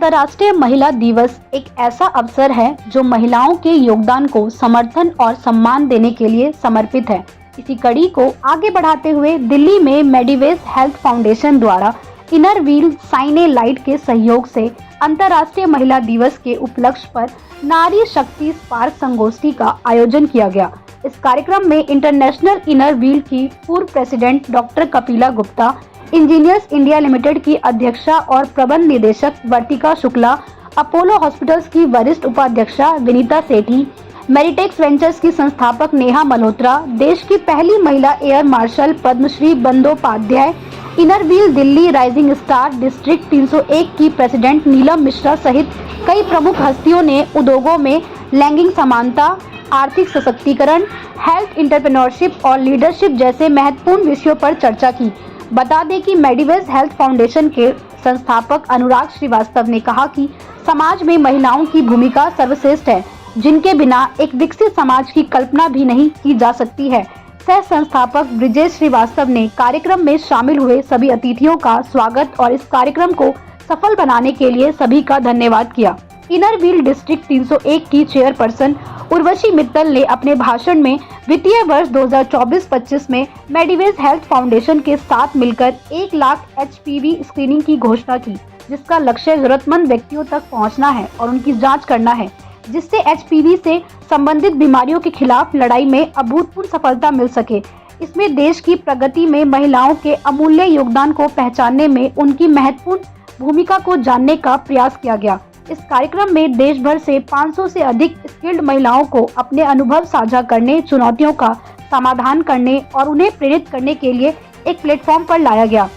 अंतर्राष्ट्रीय महिला दिवस एक ऐसा अवसर है जो महिलाओं के योगदान को समर्थन और सम्मान देने के लिए समर्पित है। इसी कड़ी को आगे बढ़ाते हुए दिल्ली में मेडिवेज हेल्थ फाउंडेशन द्वारा इनर व्हील शाइन ए लाइट के सहयोग से अंतर्राष्ट्रीय महिला दिवस के उपलक्ष्य पर नारी शक्ति स्पार्क संगोष्ठी का आयोजन किया गया। इस कार्यक्रम में इंटरनेशनल इनर व्हील की पूर्व president doctor Kapila Gupta, engineers India limited की अध्यक्षा और प्रबंध निदेशक वर्तिका शुक्ला, अपोलो हॉस्पिटल्स की वरिष्ठ उपाध्यक्षा विनीता सेठी, मेरिटेक्स वेंचर्स की संस्थापक नेहा मल्होत्रा, देश की पहली महिला air marshal Padmashri Bandopadhyay, inner wheel Delhi rising star district 301 की प्रेसिडेंट नीलम मिश्रा सहित कई प्रमुख हस्तियों ने उद्योगों में लैंगिक समानता, आर्थिक सशक्तिकरण, हेल्थ एंटरप्रेन्योरशिप और लीडरशिप जैसे महत्वपूर्ण विषयों पर चर्चा की। बता दें कि मेडिवेज हेल्थ फाउंडेशन के संस्थापक अनुराग श्रीवास्तव ने कहा कि समाज में महिलाओं की भूमिका सर्वश्रेष्ठ है, जिनके बिना एक विकसित समाज की कल्पना भी नहीं की जा सकती है। सह संस्थापक ब्रिजेश श्रीवास्तव ने कार्यक्रम में शामिल हुए सभी अतिथियों का स्वागत और इस कार्यक्रम को सफल बनाने के लिए सभी का धन्यवाद किया। इनर व्हील डिस्ट्रिक्ट 301 की चेयरपर्सन उर्वशी मित्तल ने अपने भाषण में वित्तीय वर्ष 2024-25 में मेडिवेज हेल्थ फाउंडेशन के साथ मिलकर 1 लाख HPV स्क्रीनिंग की घोषणा की, जिसका लक्ष्य जरूरतमंद व्यक्तियों तक पहुंचना है और उनकी जांच करना है, जिससे HPV से संबंधित बीमारियों के खिलाफ लड़ाई में अभूतपूर्व सफलता मिल सके। इसमें देश की प्रगति में महिलाओं के अमूल्य योगदान को पहचानने में उनकी महत्वपूर्ण भूमिका को जानने का प्रयास किया गया। इस कार्यक्रम में देश भर से 500 से अधिक स्किल्ड महिलाओं को अपने अनुभव साझा करने, चुनौतियों का समाधान करने और उन्हें प्रेरित करने के लिए एक प्लेटफॉर्म पर लाया गया।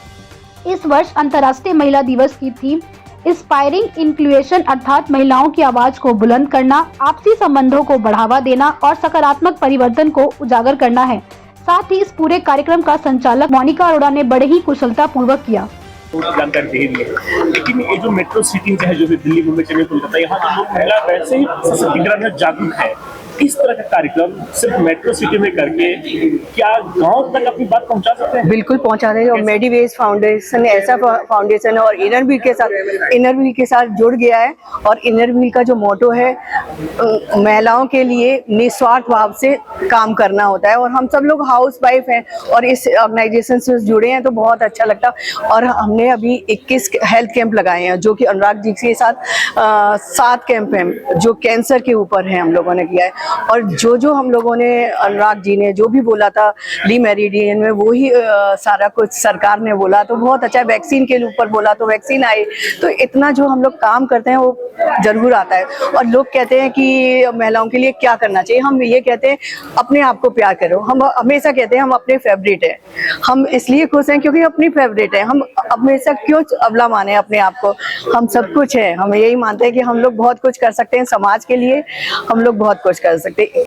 इस वर्ष अंतर्राष्ट्रीय महिला दिवस की थीम इंस्पायरिंग इंक्लूजन अर्थात महिलाओं की आवाज को बुलंद करना, आपसी संबंधों को बढ़ावा देना और सकारात्मक परिवर्तन को उजागर करना है। साथ ही इस पूरे कार्यक्रम का संचालक मोनिका अरोड़ा ने बड़े ही कुशलता पूर्वक किया। जानकारी दे दी है, लेकिन ये जो मेट्रो सिटी है, जो भी दिल्ली, मुंबई, चेन्नई, कोलकाता, यहाँ तो लोग महिला वैसे ही सशक्तिकरण में जागरूक है। इस तरह का कार्यक्रम सिर्फ मेट्रो सिटी में करके क्या गांव तक अपनी बात पहुंचा सकते हैं? बिल्कुल पहुंचा रहे हैं। और मेडिवेज फाउंडेशन ऐसा फाउंडेशन है और इनर व्हील के साथ जुड़ गया है। और इनर व्हील का जो मोटो है, महिलाओं के लिए निस्वार्थ भाव से काम करना होता है। और हम सब लोग हाउस वाइफ हैं और इस ऑर्गेनाइजेशन से जुड़े हैं तो बहुत अच्छा लगता है। और हमने अभी 21 हेल्थ कैंप लगाए हैं, जो कि अनुराग जी के साथ 7 कैंप हैं जो कैंसर के ऊपर है, हम लोगों ने किया है। और जो हम लोगों ने, अनुराग जी ने जो भी बोला था ली मेरिडियन में, वो ही सारा कुछ सरकार ने बोला, तो बहुत अच्छा है। वैक्सीन के ऊपर बोला तो वैक्सीन आई। तो इतना जो हम लोग काम करते हैं वो जरूर आता है। और लोग कहते हैं कि महिलाओं के लिए क्या करना चाहिए, हम ये कहते हैं अपने आप को प्यार करो। हम हमेशा कहते हैं हम अपने फेवरेट हैं, हम इसलिए खुश हैं क्योंकि अपनी फेवरेट है। हम हमेशा क्यों अवला माने अपने आप को, हम सब कुछ है। हम यही मानते हैं कि हम लोग बहुत कुछ कर सकते हैं समाज के लिए, हम लोग बहुत कुछ कर सकते हैं।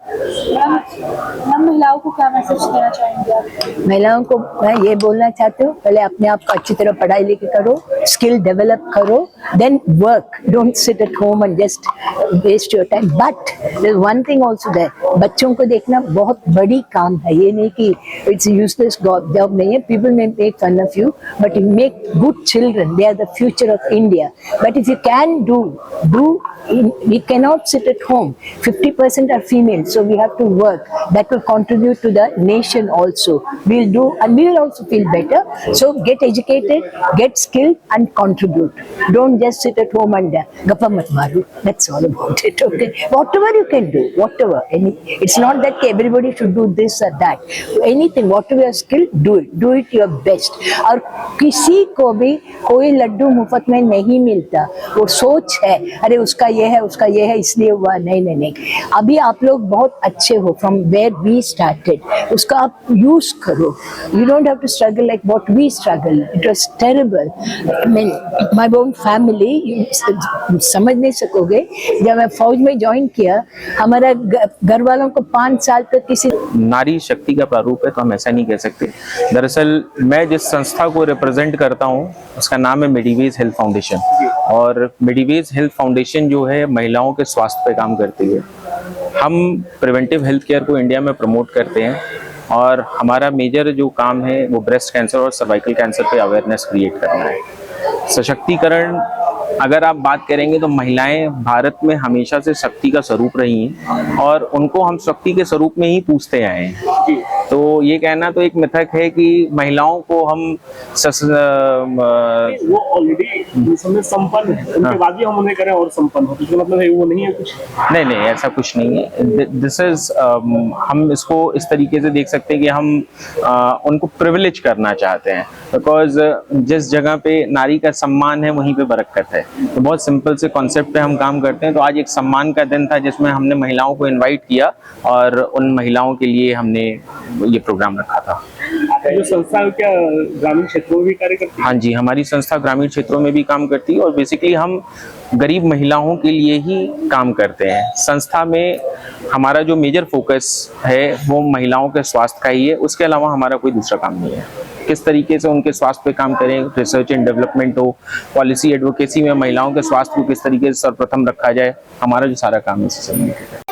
हम महिलाओं को क्या मैसेज देना चाहेंगे आप? महिलाओं को मैं ये बोलना चाहती हूँ, पहले अपने आप को अच्छी तरह पढ़ाई लिखी करो, स्किल डेवलप करो, then work, don't sit at home and just waste your time. But there is one thing also there, बच्चों को देखना बहुत बड़ी काम है। ये नहीं कि इट्स यूजलेस जॉब नहीं है। People may make fun of you but you make good children, they are the future of India. But if you can do we cannot sit at home. 50% are female, so we have to work. That will contribute to the nation also. We'll do, and we will also feel better. So get educated, get skilled, and contribute. Don't just sit at home and gappa mat maru. That's all about it. Okay, whatever you can do, whatever. It's not that everybody should do this or that. Anything, whatever your skill, do it. Do it your best. और किसी को भी कोई लड्डू मुफ्त में नहीं मिलता। वो सोच है, अरे उसका ये है, उसका ये है, इसलिए हुआ। नहीं। अभी आप लोग बहुत अच्छे हो, फ्रॉम वेयर वी स्टार्टेड, उसका आप यूज करो। You don't have to struggle like what we struggle. It was terrible. My own family, समझ नहीं सकोगे, जब मैं फौज में ज्वाइन किया, हमारा घर वालों को 5 साल तक किसी नारी शक्ति का प्रारूप है, तो हम ऐसा नहीं कह सकते। दरअसल मैं जिस संस्था को रिप्रेजेंट करता हूँ उसका नाम है मेडिवेज हेल्थ फाउंडेशन। और मेडिवेज हेल्थ फाउंडेशन जो है महिलाओं के स्वास्थ्य पे काम करती है। हम प्रिवेंटिव हेल्थ केयर को इंडिया में प्रमोट करते हैं और हमारा मेजर जो काम है वो ब्रेस्ट कैंसर और सर्वाइकल कैंसर पे अवेयरनेस क्रिएट करना है। सशक्तिकरण अगर आप बात करेंगे तो महिलाएं भारत में हमेशा से शक्ति का स्वरूप रही हैं और उनको हम शक्ति के स्वरूप में ही पूछते आए हैं। तो ये कहना तो एक मिथक है कि महिलाओं को हम वो ऑलरेडी संपन्न है, उनके बाद भी हम उन्हें करें और संपन्न हो, तो मतलब है वो नहीं है कुछ? नहीं नहीं, ऐसा कुछ नहीं है। दिस इज हम इसको इस तरीके से देख सकते हैं कि हम उनको प्रिविलेज करना चाहते हैं, बिकॉज जिस जगह पे नारी का सम्मान है वहीं पे बरकत है। तो बहुत सिंपल से कॉन्सेप्ट पे हम काम करते हैं। तो आज एक सम्मान का दिन था जिसमें हमने महिलाओं को इनवाइट किया और उन महिलाओं के लिए हमने ये प्रोग्राम रखा था। आपकी जो संस्था है क्या ग्रामीण क्षेत्रों में भी कार्य करती है? हाँ जी, हमारी संस्था ग्रामीण क्षेत्रों में भी काम करती है और बेसिकली हम गरीब महिलाओं के लिए ही काम करते हैं। संस्था में हमारा जो मेजर फोकस है वो महिलाओं के स्वास्थ्य का ही है, उसके अलावा हमारा कोई दूसरा काम नहीं है। किस तरीके से उनके स्वास्थ्य पे काम करें, रिसर्च एंड डेवलपमेंट हो, पॉलिसी एडवोकेसी में महिलाओं के स्वास्थ्य को किस तरीके से सर्वप्रथम रखा जाए, हमारा जो सारा काम है इससे संबंधित है।